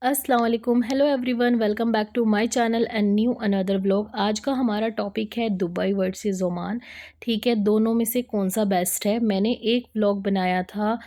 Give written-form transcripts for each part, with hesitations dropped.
अस्सलाम वालेकुम, hello everyone, welcome back to my channel and new another vlog. आज का हमारा टॉपिक है दुबई वर्सेस ओमान। ठीक है, दोनों में से कौन सा बेस्ट है। मैंने एक व्लॉग बनाया था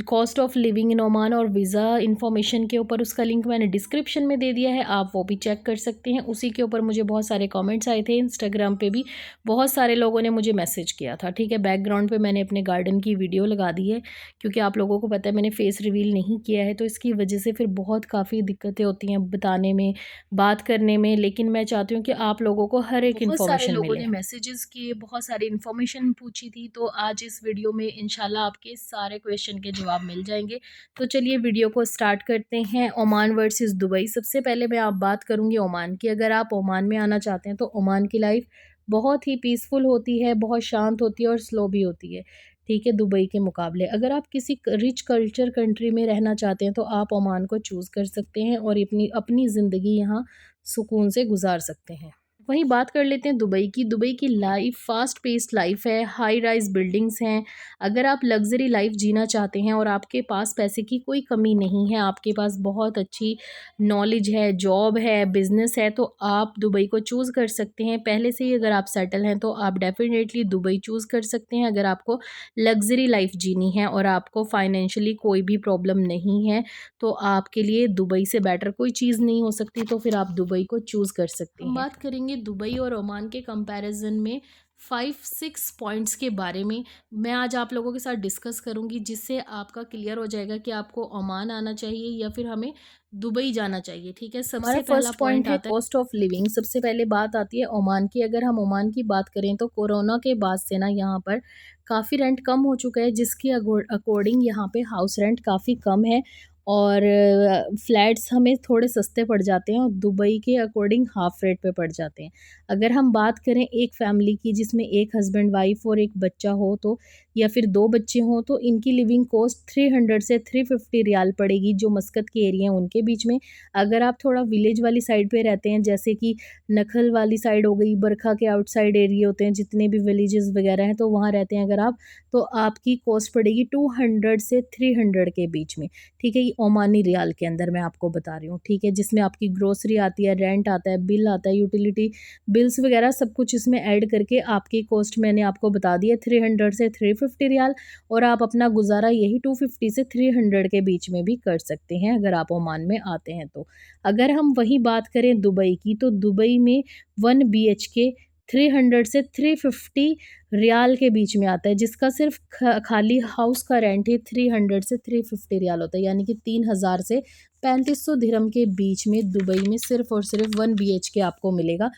cost of living in Oman और वीज़ा इन्फॉर्मेशन के ऊपर। उसका लिंक मैंने डिस्क्रिप्शन में दे दिया है, आप वो भी चेक कर सकते हैं। उसी के ऊपर मुझे बहुत सारे कमेंट्स आए थे, इंस्टाग्राम पे भी बहुत सारे लोगों ने मुझे मैसेज किया था। ठीक है, बैकग्राउंड पे मैंने अपने गार्डन की वीडियो लगा दी है, क्योंकि आप लोगों को पता है मैंने फेस रिवील नहीं किया है, तो इसकी वजह से फिर बहुत काफ़ी दिक्कतें होती हैं बताने में, बात करने में। लेकिन मैं चाहती हूँ कि आप लोगों को हर एक बहुत सारे इन्फॉर्मेशन लोगों मिले। ने मैसेजेस किए, बहुत सारी इन्फॉर्मेशन पूछी थी, तो आज इस वीडियो में इंशाल्लाह आपके सारे क्वेश्चन के जवाब मिल जाएंगे। तो चलिए वीडियो को स्टार्ट करते हैं। Oman versus Dubai. सबसे पहले मैं आप बात करूंगी ओमान की। अगर आप ओमान में आना चाहते हैं तो ओमान की लाइफ बहुत ही पीसफुल होती है, बहुत शांत होती है और स्लो भी होती है। ठीक है, दुबई के मुकाबले अगर आप किसी रिच कल्चर कंट्री में रहना चाहते हैं तो आप ओमान को चूज़ कर सकते हैं और अपनी अपनी ज़िंदगी यहाँ सुकून से गुजार सकते हैं। वहीं बात कर लेते हैं दुबई की। दुबई की लाइफ फ़ास्ट पेस्ड लाइफ है, हाई राइज़ बिल्डिंग्स हैं। अगर आप लग्ज़री लाइफ जीना चाहते हैं और आपके पास पैसे की कोई कमी नहीं है, आपके पास बहुत अच्छी नॉलेज है, जॉब है, बिज़नेस है, तो आप दुबई को चूज़ कर सकते हैं। पहले से ही अगर आप सेटल हैं तो आप डेफ़िनेटली दुबई चूज़ कर सकते हैं। अगर आपको लग्ज़री लाइफ जीनी है और आपको फ़ाइनेंशियली कोई भी प्रॉब्लम नहीं है, तो आपके लिए दुबई से बेटर कोई चीज़ नहीं हो सकती, तो फिर आप दुबई को चूज़ कर सकते हैं। बात करेंगे दुबई और ओमान के कंपैरिजन में 5-6 पॉइंट्स के बारे में मैं आज आप लोगों के साथ डिस्कस करूंगी, जिससे आपका क्लियर हो जाएगा कि आपको ओमान आना चाहिए या फिर हमें दुबई जाना चाहिए। ठीक है, हमारा सबसे पहला फर्स्ट पॉइंट पॉइंट है आता है। Cost of living. सबसे पहले बात आती है ओमान की। अगर हम ओमान की बात करें तो कोरोना के बाद से ना यहाँ पर काफ़ी रेंट कम हो चुका है, जिसके अकॉर्डिंग यहाँ पे हाउस रेंट काफ़ी कम है और फ्लैट्स हमें थोड़े सस्ते पड़ जाते हैं और दुबई के अकॉर्डिंग हाफ रेट पे पड़ जाते हैं। अगर हम बात करें एक फैमिली की जिसमें एक हस्बैंड वाइफ और एक बच्चा हो, तो या फिर 2 बच्चे हों, तो इनकी लिविंग कॉस्ट 300 से 350 रियाल पड़ेगी, जो मस्कत के एरिया हैं उनके बीच में। अगर आप थोड़ा विलेज वाली साइड पे रहते हैं, जैसे कि नखल वाली साइड हो गई, बरखा के आउटसाइड एरिया होते हैं, जितने भी विलेजेस वगैरह हैं, तो वहाँ रहते हैं अगर आप, तो आपकी कॉस्ट पड़ेगी 200 से 300 के बीच में। ठीक है, ये ओमानी रियाल के अंदर मैं आपको बता रही हूँ। ठीक है, जिसमें आपकी ग्रोसरी आती है, रेंट आता है, बिल आता है, यूटिलिटी बिल्स वगैरह सब कुछ इसमें ऐड करके आपकी कॉस्ट मैंने आपको बता दी है 300 से 350 रियाल। और आप अपना गुजारा यही 250 से 300 के बीच में भी कर सकते हैं अगर आप ओमान में आते हैं तो। अगर हम वही बात करें दुबई की, तो दुबई में 1 BHK 300 से 350 रियाल के बीच में आता है, जिसका सिर्फ खाली हाउस का रेंट ही 300 से 350 रियाल होता है, यानी कि 3000 से 3500 दिरहम के बीच में दुबई में सिर्फ और सिर्फ 1 BHK आपको मिलेगा।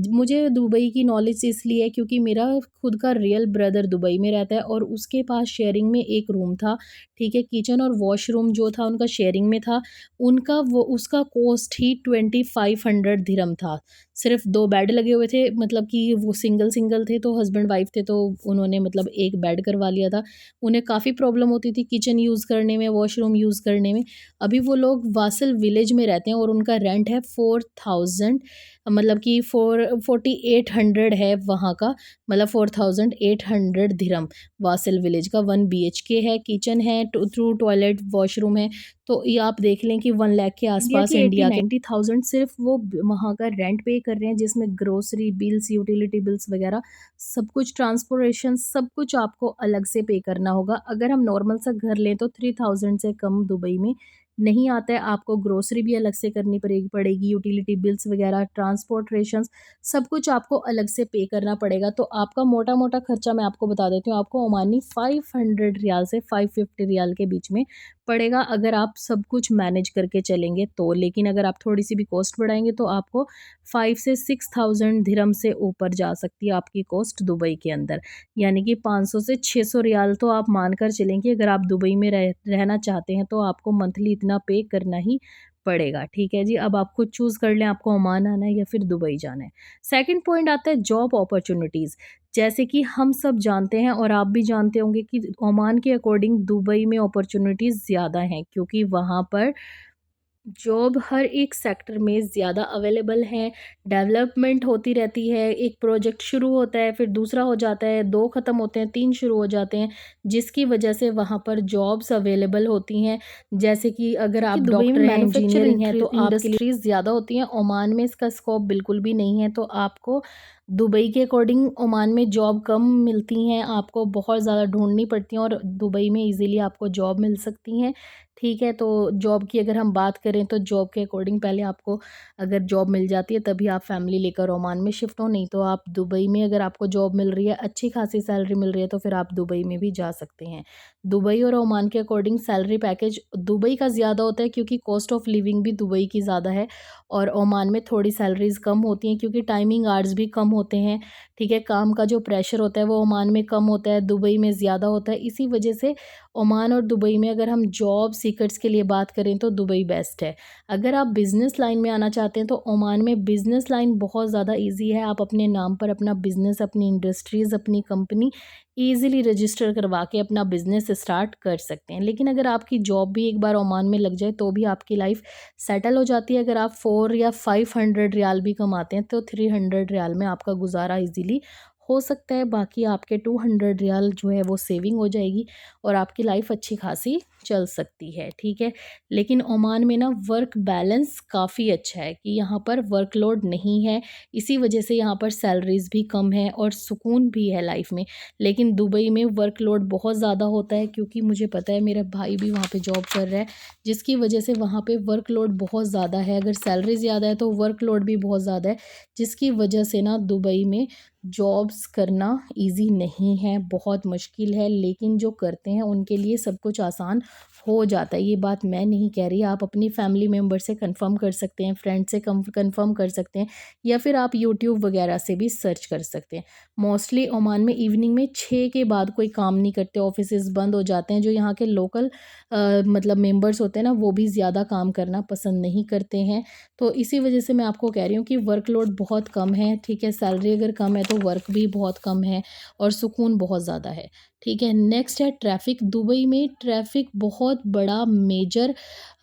मुझे दुबई की नॉलेज इसलिए है क्योंकि मेरा खुद का रियल ब्रदर दुबई में रहता है और उसके पास शेयरिंग में एक रूम था। ठीक है, किचन और वॉशरूम जो था उनका शेयरिंग में था। उनका वो उसका कॉस्ट ही 2500 दिरहम था। सिर्फ 2 बेड लगे हुए थे, मतलब कि वो सिंगल थे, तो हस्बैंड वाइफ थे, तो उन्होंने मतलब एक बेड करवा लिया था। उन्हें काफ़ी प्रॉब्लम होती थी किचन यूज़ करने में, वॉशरूम यूज़ करने में। अभी वो लोग वासल विलेज में रहते हैं और उनका रेंट है 4000, मतलब कि 4800 है वहाँ का, मतलब 4800 दिरहम वासल विलेज का। 1 BHK है, किचन है, टू टॉयलेट वॉशरूम है। तो ये आप देख लें कि 1 लाख के इंडिया आसपास, की इंडिया के 89। 90,000 सिर्फ वो वहाँ का रेंट पे कर रहे हैं, जिसमें ग्रोसरी बिल्स, यूटिलिटी बिल्स वगैरह सब कुछ, ट्रांसपोर्टेशन सब कुछ आपको अलग से पे करना होगा। अगर हम नॉर्मल सा घर लें तो 3000 से कम दुबई में नहीं आता है। आपको ग्रोसरी भी अलग से करनी पड़ेगी, यूटिलिटी बिल्स वगैरह, ट्रांसपोर्टेशंस सब कुछ आपको अलग से पे करना पड़ेगा। तो आपका मोटा-मोटा खर्चा मैं आपको बता देती हूँ, आपको ओमानी 500 रियाल से 550 रियाल के बीच में पड़ेगा, अगर आप सब कुछ मैनेज करके चलेंगे तो। लेकिन अगर आप थोड़ी-सी भी कॉस्ट बढ़ाएँगे तो आपको 5 से 6000 दिरहम से ऊपर जा सकती है आपकी कॉस्ट दुबई के अंदर। यानी कि 500 से 600 रियाल तो आप मानकर चलें कि अगर आप दुबई में रहना चाहते हैं तो आपको मंथली इतना पे करना ही पड़ेगा। ठीक है जी, अब आप खुद चूज़ कर लें आपको ओमान आना है या फिर दुबई जाना है। सेकंड पॉइंट आता है जॉब अपॉर्च्युनिटीज़। जैसे कि हम सब जानते हैं और आप भी जानते होंगे कि ओमान के अकॉर्डिंग दुबई में अपॉर्च्युनिटीज़ ज़्यादा हैं, क्योंकि वहाँ पर जॉब हर एक सेक्टर में ज़्यादा अवेलेबल है, डेवलपमेंट होती रहती है, एक प्रोजेक्ट शुरू होता है, फिर दूसरा हो जाता है, 2 ख़त्म होते हैं, 3 शुरू हो जाते हैं, जिसकी वजह से वहाँ पर जॉब्स अवेलेबल होती हैं। जैसे कि अगर कि आप दुबई में डॉक्टर हैं, इंजीनियरिंग है, मैन्युफैक्चर तो आपके लिए इंडस्ट्रीज़ ज़्यादा होती हैं, ओमान में इसका स्कोप बिल्कुल भी नहीं है, तो आपको दुबई के अकॉर्डिंग ओमान में जॉब कम मिलती हैं, आपको बहुत ज़्यादा ढूँढनी पड़ती हैं और दुबई में ईज़िली आपको जॉब मिल सकती हैं। ठीक है, तो जॉब की अगर हम बात करें तो जॉब के अकॉर्डिंग पहले आपको अगर जॉब मिल जाती है तभी आप फैमिली लेकर ओमान में शिफ्ट हो, नहीं तो आप दुबई में अगर आपको जॉब मिल रही है, अच्छी खासी सैलरी मिल रही है, तो फिर आप दुबई में भी जा सकते हैं। दुबई और ओमान के अकॉर्डिंग सैलरी पैकेज दुबई का ज़्यादा होता है क्योंकि कॉस्ट ऑफ लिविंग भी दुबई की ज़्यादा है और ओमान में थोड़ी सैलरीज़ कम होती हैं क्योंकि टाइमिंग आवर्स भी कम होते हैं। ठीक है, काम का जो प्रेशर होता है वो ओमान में कम होता है, दुबई में ज़्यादा होता है। इसी वजह से ओमान और दुबई में अगर हम जॉब सीकर्स के लिए बात करें तो दुबई बेस्ट है। अगर आप बिज़नेस लाइन में आना चाहते हैं तो ओमान में बिज़नेस लाइन बहुत ज़्यादा ईज़ी है। आप अपने नाम पर अपना बिज़नेस, अपनी इंडस्ट्रीज़, अपनी कंपनी ईज़िली रजिस्टर करवा के अपना बिज़नेस स्टार्ट कर सकते हैं। लेकिन अगर आपकी जॉब भी एक बार ओमान में लग जाए तो भी आपकी लाइफ़ सेटल हो जाती है। अगर आप 4 या 500 रियाल भी कमाते हैं तो 300 रियाल में आपका गुज़ारा ईज़िली हो सकता है। बाकी आपके 200 रियाल जो है वो सेविंग हो जाएगी और आपकी लाइफ अच्छी खासी चल सकती है। ठीक है, लेकिन ओमान में ना वर्क बैलेंस काफ़ी अच्छा है कि यहाँ पर वर्कलोड नहीं है, इसी वजह से यहाँ पर सैलरीज़ भी कम है और सुकून भी है लाइफ में। लेकिन दुबई में वर्कलोड बहुत ज़्यादा होता है क्योंकि मुझे पता है, मेरा भाई भी वहाँ पे जॉब कर रहा है, जिसकी वजह से वहाँ पे वर्कलोड बहुत ज़्यादा है। अगर सैलरी ज़्यादा है तो वर्कलोड भी बहुत ज़्यादा है, जिसकी वजह से ना दुबई में जॉब्स करना ईज़ी नहीं है, बहुत मुश्किल है। लेकिन जो करते हैं उनके लिए सब कुछ आसान हो जाता है। ये बात मैं नहीं कह रही, आप अपनी फैमिली मेम्बर से कंफर्म कर सकते हैं, फ्रेंड से कंफर्म कर सकते हैं या फिर आप यूट्यूब वगैरह से भी सर्च कर सकते हैं। मोस्टली ओमान में इवनिंग में 6 के बाद कोई काम नहीं करते, ऑफिसेज़ बंद हो जाते हैं। जो यहाँ के लोकल मतलब मेंबर्स होते हैं ना, वो भी ज़्यादा काम करना पसंद नहीं करते हैं। तो इसी वजह से मैं आपको कह रही हूँ कि वर्कलोड बहुत कम है। ठीक है, सैलरी अगर कम है तो वर्क भी बहुत कम है और सुकून बहुत ज़्यादा है। ठीक है, नेक्स्ट है ट्रैफ़िक। दुबई में ट्रैफ़िक बहुत बड़ा मेजर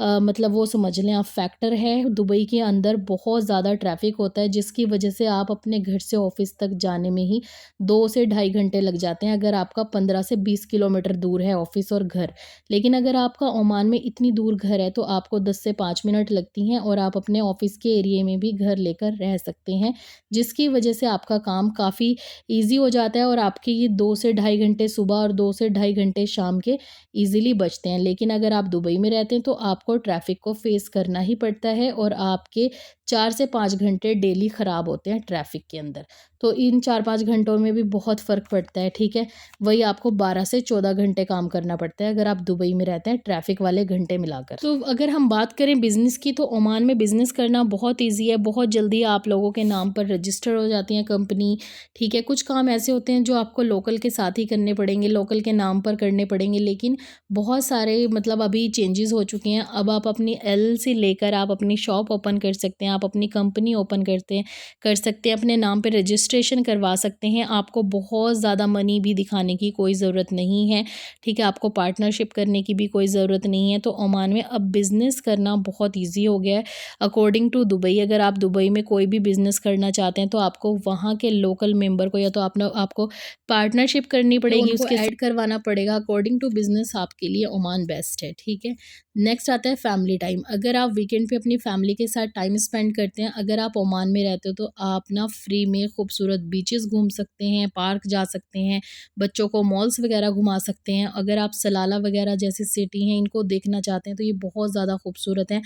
मतलब वो समझ लें आप फैक्टर है। दुबई के अंदर बहुत ज़्यादा ट्रैफ़िक होता है, जिसकी वजह से आप अपने घर से ऑफ़िस तक जाने में ही 2 से ढाई घंटे लग जाते हैं, अगर आपका 15 से 20 किलोमीटर दूर है ऑफ़िस और घर। लेकिन अगर आपका ओमान में इतनी दूर घर है तो आपको 10 से 5 मिनट लगती हैं और आप अपने ऑफ़िस के एरिया में भी घर लेकर रह सकते हैं, जिसकी वजह से आपका काम काफ़ी ईज़ी हो जाता है और आपके ये 2 से ढाई घंटे सुबह और 2 से ढाई घंटे शाम के ईज़िली बचते हैं। लेकिन अगर आप दुबई में रहते हैं तो आपको ट्रैफ़िक को फ़ेस करना ही पड़ता है और आपके 4 से 5 घंटे डेली ख़राब होते हैं ट्रैफ़िक के अंदर। तो इन 4-5 घंटों में भी बहुत फ़र्क पड़ता है, ठीक है? वही आपको 12 से 14 घंटे काम करना पड़ता है अगर आप दुबई में रहते हैं, ट्रैफ़िक वाले घंटे मिलाकर। तो अगर हम बात करें बिज़नेस की, तो ओमान में बिज़नेस करना बहुत ईज़ी है, बहुत जल्दी आप लोगों के नाम पर रजिस्टर हो जाती है कंपनी। ठीक है, कुछ काम ऐसे होते हैं जो आपको लोकल के साथ ही करने पड़ेंगे, लोकल के नाम पर करने पड़ेंगे, लेकिन बहुत सारे मतलब अभी चेंजेस हो चुके हैं। अब आप अपनी एलएलसी लेकर आप अपनी शॉप ओपन कर सकते हैं, आप अपनी कंपनी ओपन कर सकते हैं, अपने नाम पे रजिस्ट्रेशन करवा सकते हैं। आपको बहुत ज़्यादा मनी भी दिखाने की कोई ज़रूरत नहीं है, ठीक है? आपको पार्टनरशिप करने की भी कोई ज़रूरत नहीं है। तो ओमान में अब बिज़नेस करना बहुत ईज़ी हो गया है अकॉर्डिंग टू दुबई। अगर आप दुबई में कोई भी बिज़नेस करना चाहते हैं तो आपको वहाँ के लोकल मेंबर को या तो आपको पार्टनरशिप करनी पड़ेगी, उनको उसके ऐड करवाना पड़ेगा। अकॉर्डिंग टू बिज़नेस आपके लिए ओमान बेस्ट है, ठीक है? नेक्स्ट आता है फैमिली टाइम। अगर आप वीकेंड पे अपनी फैमिली के साथ टाइम स्पेंड करते हैं, अगर आप ओमान में रहते हो तो आप ना फ्री में खूबसूरत बीचेस घूम सकते हैं, पार्क जा सकते हैं, बच्चों को मॉल्स वगैरह घुमा सकते हैं। अगर आप सलाला वगैरह जैसी सिटी हैं इनको देखना चाहते हैं तो ये बहुत ज़्यादा खूबसूरत हैं।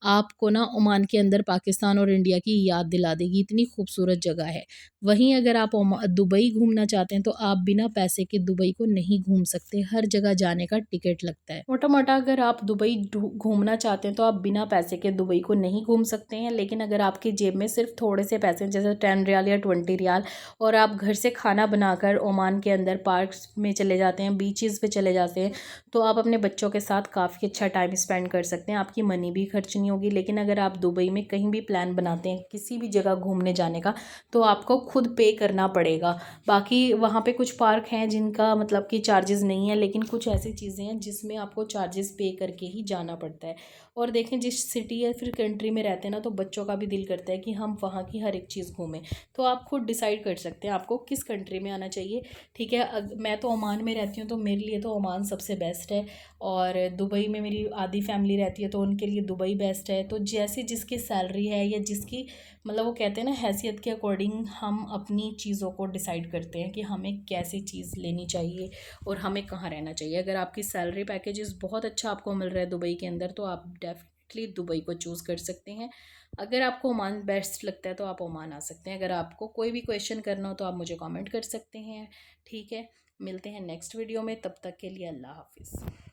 आपको ना ओमान के अंदर पाकिस्तान और इंडिया की याद दिला देगी, इतनी खूबसूरत जगह है। वहीं अगर आप दुबई घूमना चाहते हैं तो आप बिना पैसे के दुबई को नहीं घूम सकते, हर जगह जाने का टिकट लगता है। मोटा मोटा अगर आप दुबई घूमना चाहते हैं तो आप बिना पैसे के दुबई को नहीं घूम सकते हैं। लेकिन लेकिन अगर आपकी जेब में सिर्फ थोड़े से पैसे जैसे 10 रियाल या 20 रियाल और आप घर से खाना बनाकर ओमान के अंदर पार्क्स में चले जाते हैं, बीचेस पे चले जाते हैं, तो आप अपने बच्चों के साथ काफ़ी अच्छा टाइम स्पेंड कर सकते हैं, आपकी मनी भी खर्च नहीं होगी। लेकिन अगर आप दुबई में कहीं भी प्लान बनाते हैं किसी भी जगह घूमने जाने का, तो आपको खुद पे करना पड़ेगा। बाकी वहाँ पे कुछ पार्क हैं जिनका मतलब कि चार्जेस नहीं है, लेकिन कुछ ऐसी चीज़ें हैं जिसमें आपको चार्जेस पे करके ही जाना पड़ता है। और देखें, जिस सिटी या फिर कंट्री में रहते हैं ना, तो बच्चों का भी दिल करता है कि हम वहाँ की हर एक चीज़ घूमें। तो आप खुद डिसाइड कर सकते हैं आपको किस कंट्री में आना चाहिए। ठीक है, मैं तो ओमान में रहती हूँ, तो मेरे लिए तो ओमान सबसे बेस्ट है। और दुबई में मेरी आधी फैमिली रहती है, तो उनके लिए दुबई बेस्ट है। तो जैसे जिसकी सैलरी है या जिसकी मतलब वो कहते हैं ना हैसियत के अकॉर्डिंग हम अपनी चीज़ों को डिसाइड करते हैं कि हमें कैसी चीज़ लेनी चाहिए और हमें कहाँ रहना चाहिए। अगर आपकी सैलरी पैकेजेस बहुत अच्छा आपको मिल रहा है दुबई के अंदर, तो आप डेफिनेटली दुबई को चूज़ कर सकते हैं। अगर आपको ओमान बेस्ट लगता है तो आप ओमान आ सकते हैं। अगर आपको कोई भी क्वेश्चन करना हो तो आप मुझे कमेंट कर सकते हैं। ठीक है, मिलते हैं नेक्स्ट वीडियो में, तब तक के लिए अल्लाह हाफिज़।